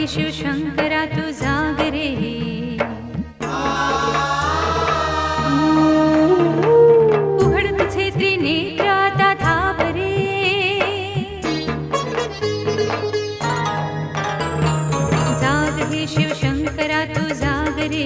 हे शिवशंकरा तू जाग रे. उघड तुझे त्रिनेत्र आता धाव रे. जाग हे शिवशंकरा तू जाग रे.